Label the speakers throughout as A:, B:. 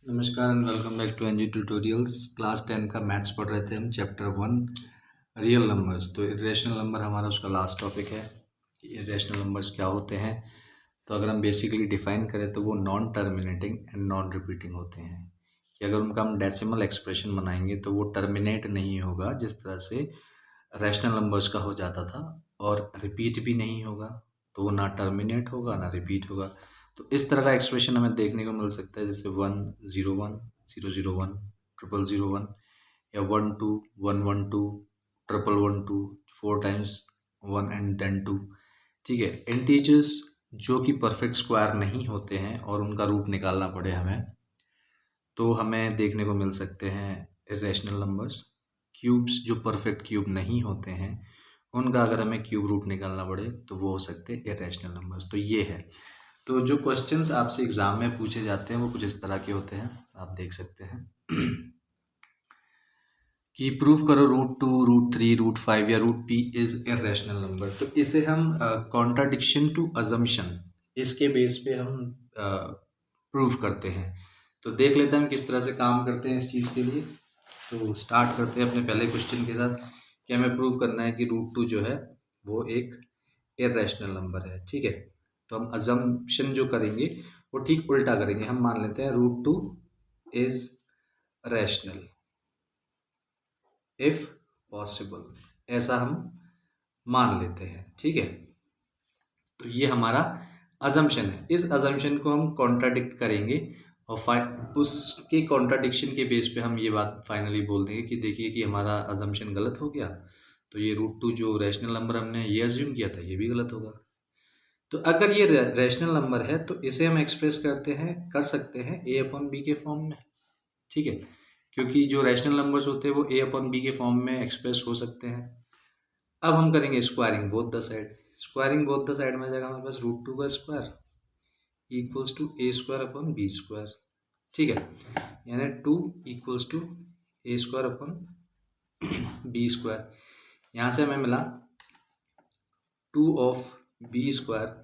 A: नमस्कार and welcome back to NG tutorials. Class 10 का maths पढ़ रहे थे हम, चैप्टर 1 रियल नंबर्स। तो इरेशनल नंबर हमारा उसका लास्ट टॉपिक है कि इरेशनल नंबर्स क्या होते हैं। तो अगर हम बेसिकली डिफाइन करें तो वो non terminating and non repeating होते हैं कि अगर उनका हम डेसिमल एक्सप्रेशन बनाएंगे तो वो टर्मिनेट नहीं होगा जिस तरह से रैशनल नंबर्स का हो जाता था, और रिपीट भी नहीं होगा, तो वो ना टर्मिनेट होगा ना रिपीट होगा। तो इस तरह का एक्सप्रेशन हमें देखने को मिल सकता है, जैसे 101 001 001 या 12 112 111 4 टाइम्स 1 एंड देन 2। ठीक है, इंटीजर्स जो कि परफेक्ट स्क्वायर नहीं होते हैं और उनका रूट निकालना पड़े हमें, तो हमें देखने को मिल सकते हैं इरेशनल नंबर्स। क्यूब्स जो परफेक्ट क्यूब नहीं होते हैं उनका अगर हमें क्यूब रूट निकालना पड़े तो वो हो सकते हैं इरेशनल नंबर्स। तो ये है। तो जो क्वेश्चंस आपसे एग्जाम में पूछे जाते हैं वो कुछ इस तरह के होते हैं, आप देख सकते हैं कि प्रूव करो रूट 2 रूट 3 रूट 5 या root p is irrational number. तो इसे हम कॉन्ट्राडिक्शन टू अजम्पशन, इसके बेस पे हम प्रूव करते हैं। तो देख लेते हैं हम किस तरह से काम करते हैं इस चीज़ के लिए। तो स्टार्ट करते हैं अपने पहले क्वेश्चन के साथ कि हमें प्रूव करना है कि रूट 2 जो है वो एक इरेशनल नंबर है। ठीक है, तो हम अजम्पशन जो करेंगे वो ठीक उल्टा करेंगे। हम मान लेते हैं root 2 is rational if possible, ऐसा हम मान लेते हैं। ठीक है, तो ये हमारा अजम्पशन है। इस अजम्पशन को हम कॉन्ट्राडिक्ट करेंगे और उसके कॉन्ट्राडिक्शन के बेस पे हम ये बात फाइनली बोल देंगे कि देखिए कि हमारा अजम्पशन गलत हो गया, तो ये रूट 2 जो रैशनल नंबर हमने ये अज्यूम किया था ये भी गलत होगा। तो अगर ये रैशनल नंबर है तो इसे हम एक्सप्रेस कर सकते हैं a अपॉन बी के फॉर्म में। ठीक है, क्योंकि जो रैशनल नंबर्स होते हैं वो a अपॉन बी के फॉर्म में एक्सप्रेस हो सकते हैं। अब हम करेंगे squaring both the side. Squaring both the side में जाएगा हमारे पास रूट 2 का square equals to a square upon B square. ठीक है, यानी 2 equals to a square upon B square. यहाँ से हमें मिला 2 of B square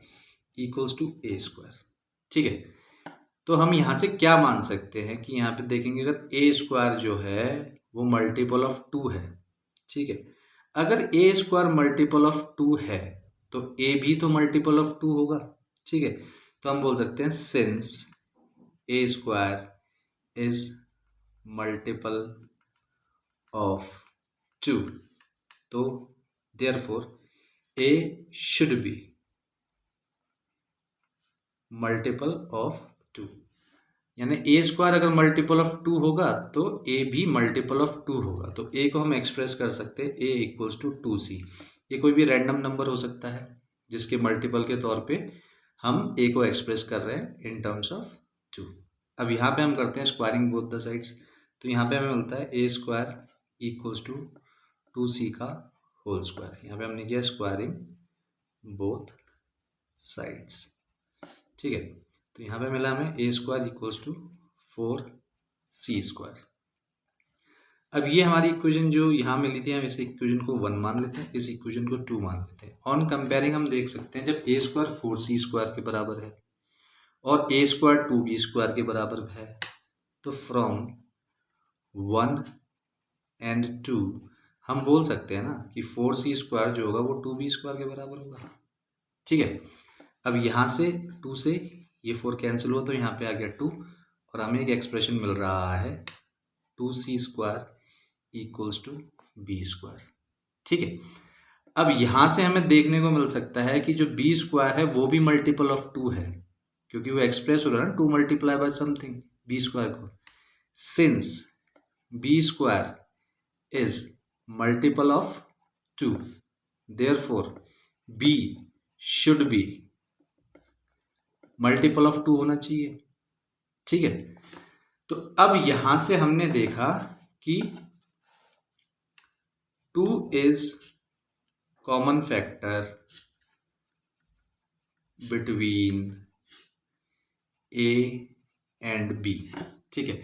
A: equals to A square. ठीक है, तो हम यहाँ से क्या मान सकते हैं कि यहाँ पे देखेंगे अगर ए स्क्वायर जो है वो मल्टीपल ऑफ 2 है। ठीक है, अगर ए स्क्वायर मल्टीपल ऑफ 2 है तो ए भी तो मल्टीपल ऑफ 2 होगा। ठीक है, तो हम बोल सकते हैं since A square is multiple of 2 तो therefore A should be multiple of 2। यानी ए स्क्वायर अगर मल्टीपल ऑफ 2 होगा तो ए भी मल्टीपल ऑफ 2 होगा। तो ए को हम एक्सप्रेस कर सकते हैं ए इक्वल्स टू 2c। ये कोई भी रैंडम नंबर हो सकता है जिसके मल्टीपल के तौर पे हम ए को एक्सप्रेस कर रहे हैं इन टर्म्स ऑफ 2। अब यहाँ पे हम करते हैं स्क्वायरिंग बोथ द साइड्स। तो यहाँ पे हमें मिलता है a square equals to 2c का होल स्क्वायर। यहाँ पे हमने किया स्क्वायरिंग बोथ साइड्स। ठीक है, तो यहाँ पे मिला हमें a square equals to 4c square. अब ये हमारी इक्वेशन जो यहाँ मिली थी हम इस इक्वेशन को 1 मान लेते हैं, इस इक्वेशन को 2 मान लेते हैं। ऑन कंपेयरिंग हम देख सकते हैं जब ए स्क्वायर 4c स्क्वायर के बराबर है और ए स्क्वायर 2b स्क्वायर के बराबर है, तो फ्रॉम 1 एंड 2 हम बोल सकते हैं ना कि 4c स्क्वायर जो होगा वो 2b स्क्वायर के बराबर होगा। ठीक है, अब यहाँ से 2 से ये 4 कैंसिल हुआ तो यहाँ पे आ गया 2 और हमें एक एक्सप्रेशन मिल रहा है 2c square equals to B square. ठीक है, अब यहाँ से हमें देखने को मिल सकता है कि जो बी स्क्वायर है वो भी मल्टीपल ऑफ 2 है, क्योंकि वो एक्सप्रेस हो रहा है ना 2 multiply by something b square को। Since b square is multiple of 2 therefore b should be multiple of 2 होना चाहिए। ठीक है, तो अब यहां से हमने देखा कि 2 is common factor between A and B. ठीक है,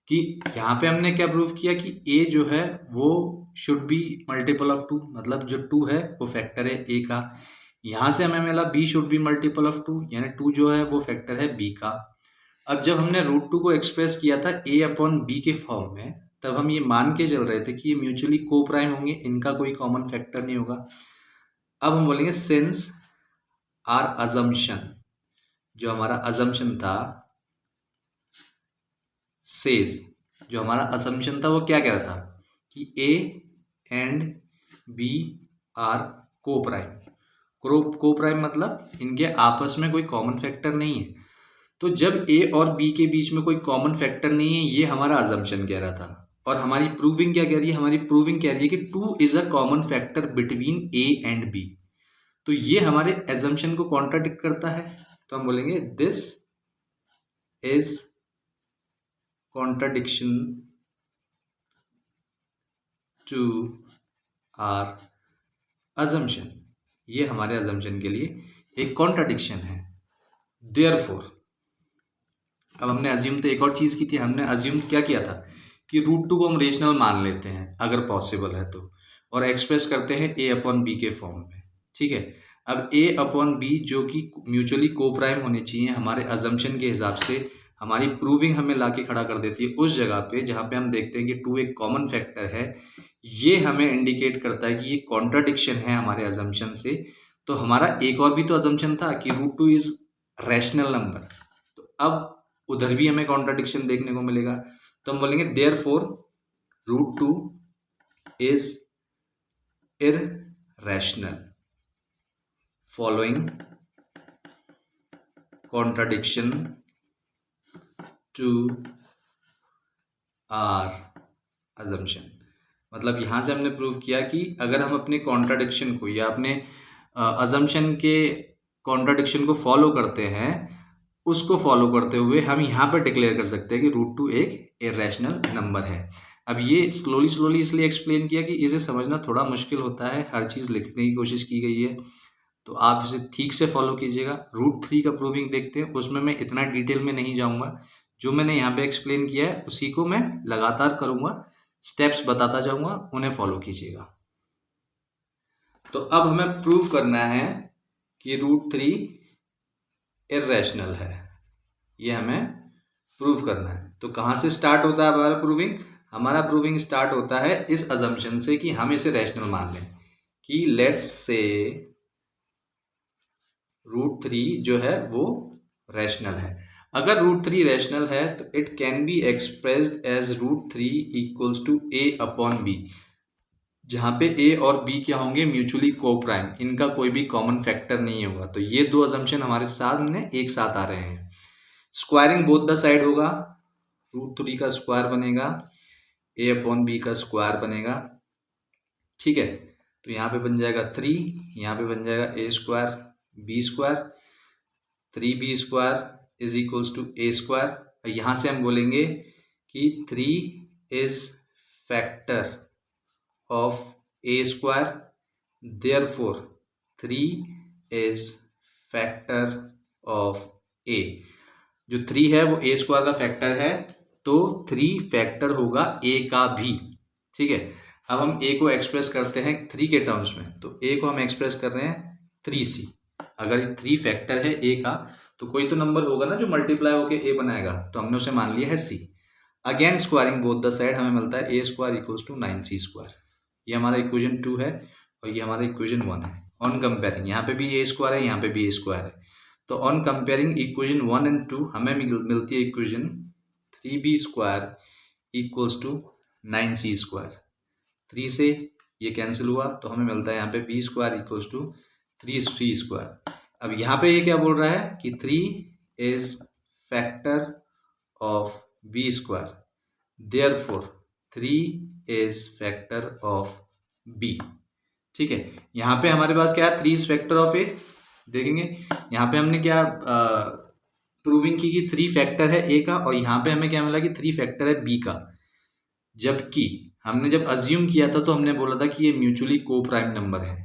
A: कि यहां पे हमने क्या प्रूव किया कि ए जो है वो शुड बी मल्टीपल ऑफ 2, मतलब जो 2 है वो फैक्टर है ए का। यहां से हमें मिला B should be multiple of 2, यानी 2 जो है वो फैक्टर है बी का। अब जब हमने रूट टू को एक्सप्रेस किया था ए अपॉन बी के फॉर्म में, तब हम ये मान के चल रहे थे कि ये म्यूचुअली को प्राइम होंगे, इनका कोई कॉमन फैक्टर नहीं होगा। अब हम बोलेंगे सिंस आर अजम्पशन, जो हमारा अजम्पशन था, सेज, जो हमारा असम्पशन था वो क्या कह रहा था कि ए एंड बी आर को प्राइम। को प्राइम मतलब इनके आपस में कोई कॉमन फैक्टर नहीं है। तो जब ए और बी के बीच में कोई कॉमन फैक्टर नहीं है, ये हमारा अजम्पशन कह रहा था। और हमारी प्रूविंग क्या कह रही है? हमारी प्रूविंग कह रही है कि 2 is a common factor between A and B. तो ये हमारे अजम्पशन को कॉन्ट्राडिक्ट करता है। तो हम बोलेंगे this is contradiction to our assumption. ये हमारे अजम्पशन के लिए एक कॉन्ट्राडिक्शन है। देयरफॉर, अब हमने अज्यूम तो एक और चीज़ की थी। हमने अज्यूम क्या किया था कि रूट टू को हम रेशनल मान लेते हैं अगर पॉसिबल है तो, और एक्सप्रेस करते हैं ए अपॉन बी के फॉर्म में। ठीक है, अब ए अपॉन बी जो कि म्यूचुअली को प्राइम होने चाहिए हमारे अजम्पशन के हिसाब से, हमारी प्रूविंग हमें लाके खड़ा कर देती है उस जगह पे जहाँ पे हम देखते हैं कि 2 एक कॉमन फैक्टर है। ये हमें इंडिकेट करता है कि ये कॉन्ट्राडिक्शन है हमारे अजम्पशन से। तो हमारा एक और भी तो अजम्पशन था कि root two is rational number. तो अब उधर भी हमें कॉन्ट्राडिक्शन देखने को मिलेगा। तो हम बोलेंगे therefore root two is irrational following contradiction to our assumption. मतलब यहां से हमने प्रूव किया कि अगर हम अपने कॉन्ट्राडिक्शन को या अपने अजम्पशन के कॉन्ट्राडिक्शन को फॉलो करते हैं, उसको फॉलो करते हुए हम यहाँ पर डिक्लेयर कर सकते हैं कि रूट टू एक इररेशनल नंबर है। अब ये स्लोली इसलिए एक्सप्लेन किया कि इसे समझना थोड़ा मुश्किल होता है, हर चीज़ लिखने की कोशिश की गई है, तो आप इसे ठीक से फॉलो कीजिएगा। रूट 3 का प्रूविंग देखते हैं, उसमें मैं इतना डिटेल में नहीं जाऊँगा। जो मैंने यहाँ पे एक्सप्लेन किया है उसी को मैं लगातार करूँगा, स्टेप्स बताता जाऊँगा, उन्हें फॉलो कीजिएगा। तो अब हमें प्रूव करना है कि रूट 3 इररेशनल है, ये हमें प्रूव करना है। तो कहाँ से स्टार्ट होता है हमारा प्रूविंग? हमारा प्रूविंग स्टार्ट होता है इस अजम्पशन से कि हम इसे रैशनल मान लें कि लेट्स से रूट 3 जो है वो रैशनल है। अगर रूट 3 रैशनल है तो it can be expressed as root 3 equals to A upon B, जहाँ पे ए और बी क्या होंगे? म्यूचुअली को प्राइम, इनका कोई भी कॉमन फैक्टर नहीं होगा। तो ये दो अजम्पशन हमारे सामने एक साथ आ रहे हैं। स्क्वायरिंग बोथ द साइड होगा, रूट 3 का स्क्वायर बनेगा, ए अपॉन बी का स्क्वायर बनेगा। ठीक है, तो यहाँ पे बन जाएगा 3, यहाँ पे बन जाएगा a square b square, 3b square is equals to A square. यहाँ से हम बोलेंगे कि 3 is factor of a square, therefore 3 is factor of a. जो 3 है वो ए स्क्वायर का फैक्टर है, तो 3 फैक्टर होगा ए का भी। ठीक है, अब हम ए को एक्सप्रेस करते हैं 3 के टर्म्स में, तो ए को हम एक्सप्रेस कर रहे हैं 3c। अगर 3 फैक्टर है ए का तो कोई तो नंबर होगा ना जो मल्टीप्लाई होके ए बनाएगा, तो हमने उसे मान लिया है c। Again squaring both the side हमें मिलता है a square equals to 9c square. ये हमारा इक्वेशन 2 है और ये हमारा इक्वेशन 1 है। ऑन कंपेयरिंग, यहाँ पे भी ए स्क्वायर है, यहाँ पे भी ए स्क्वायर है, तो ऑन कंपेयरिंग इक्वेशन 1 एंड 2 हमें मिलती है equation 3b square equals to 9c square. 3 से ये कैंसिल हुआ तो हमें मिलता है यहाँ पे b square equals to 3c square. अब यहाँ पे ये क्या बोल रहा है कि 3 is factor of b square, therefore 3 is factor of b। ठीक है, यहाँ पे हमारे पास क्या है? 3 इज फैक्टर ऑफ a। देखेंगे यहाँ पे हमने क्या प्रूविंग की कि 3 फैक्टर है a का, और यहाँ पे हमें क्या मिला कि 3 फैक्टर है b का। जबकि हमने जब अज्यूम किया था तो हमने बोला था कि ये म्यूचुअली को प्राइम नंबर है,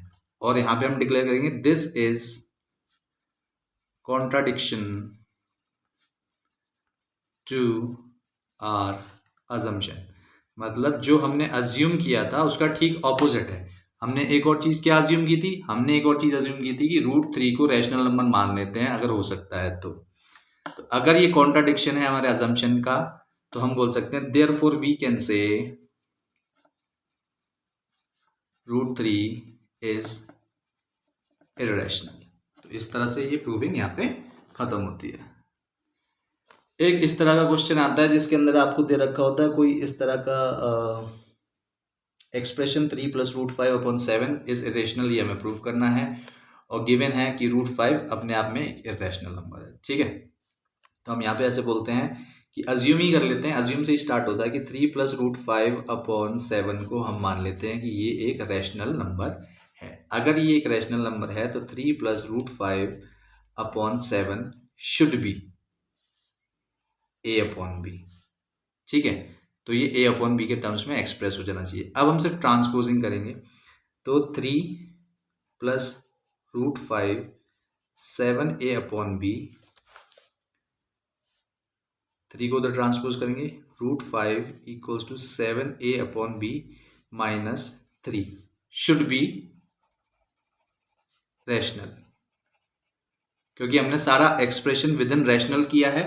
A: और यहाँ पे हम डिक्लेयर करेंगे this is contradiction to our assumption. मतलब जो हमने अज्यूम किया था उसका ठीक ऑपोजिट है। हमने एक और चीज़ क्या अज्यूम की थी? हमने एक और चीज़ अज्यूम की थी कि रूट 3 को रैशनल नंबर मान लेते हैं अगर हो सकता है तो। तो अगर ये कॉन्ट्राडिक्शन है हमारे अजम्पशन का तो हम बोल सकते हैं therefore we can say √3 is irrational. तो इस तरह से ये प्रूविंग यहाँ पे खत्म होती है। एक इस तरह का क्वेश्चन आता है जिसके अंदर आपको दे रखा होता है कोई इस तरह का एक्सप्रेशन 3 + √5/7 इज इरेशनल, ये हमें प्रूव करना है और गिवन है कि √5 अपने आप में एक इरेशनल नंबर है। ठीक है, तो हम यहाँ पे ऐसे बोलते हैं कि अज्यूम ही कर लेते हैं, अज्यूम से ही स्टार्ट होता है कि 3 + √5/7 को हम मान लेते हैं कि ये एक रैशनल नंबर है। अगर ये एक रैशनल नंबर है तो 3 + √5/7 शुड बी a/b। ठीक है, तो ये a/b के टर्म्स में एक्सप्रेस हो जाना चाहिए। अब हम सिर्फ ट्रांसपोजिंग करेंगे तो 3 + √5 7a/b, 3 को उधर ट्रांसपोज करेंगे, √5 = 7a/b - 3 शुड बी रैशनल। क्योंकि हमने सारा एक्सप्रेशन विद इन रैशनल किया है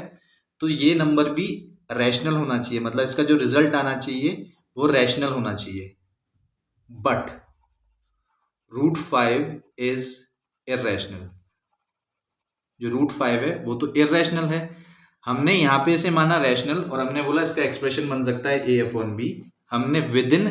A: तो ये नंबर भी रैशनल होना चाहिए, मतलब इसका जो रिजल्ट आना चाहिए वो रैशनल होना चाहिए। बट √5 इज इररेशनल, जो √5 है वो तो इररेशनल है। हमने यहाँ पे इसे माना रैशनल और हमने बोला इसका एक्सप्रेशन बन सकता है a/b। हमने with in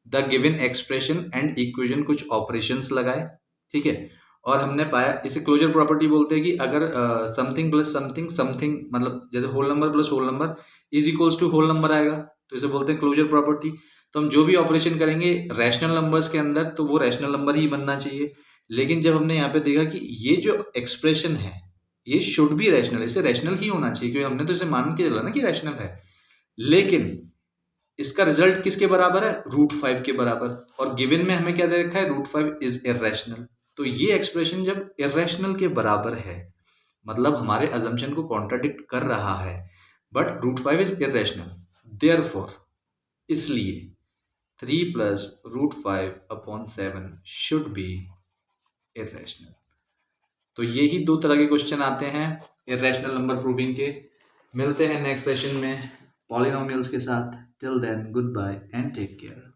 A: the given expression and equation कुछ ऑपरेशंस लगाए, ठीक है, और हमने पाया, इसे क्लोजर प्रॉपर्टी बोलते हैं कि अगर समथिंग प्लस समथिंग समथिंग, मतलब जैसे whole number plus whole number is equals to whole number आएगा, तो इसे बोलते हैं क्लोजर प्रॉपर्टी। तो हम जो भी ऑपरेशन करेंगे रैशनल नंबर्स के अंदर तो वो रैशनल नंबर ही बनना चाहिए। लेकिन जब हमने यहाँ पे देखा कि ये जो एक्सप्रेशन है ये शुड बी रैशनल, इसे रैशनल ही होना चाहिए क्योंकि हमने तो इसे मान के चला ना कि रैशनल है, लेकिन इसका रिजल्ट किसके बराबर है, √5 के बराबर, और गिवन में हमें क्या दे रखा है, √5 इज इररेशनल। तो ये एक्सप्रेशन जब इररेशनल के बराबर है मतलब हमारे अजम्पशन को कॉन्ट्राडिक्ट कर रहा है, बट √5 इज इररेशनल, देयरफॉर इसलिए 3 + √5/7 शुड बी इररेशनल। तो ये ही दो तरह के क्वेश्चन आते हैं इररेशनल नंबर प्रूविंग के। मिलते हैं नेक्स्ट सेशन में पॉलिनोमियल्स के साथ। Till then goodbye and take care.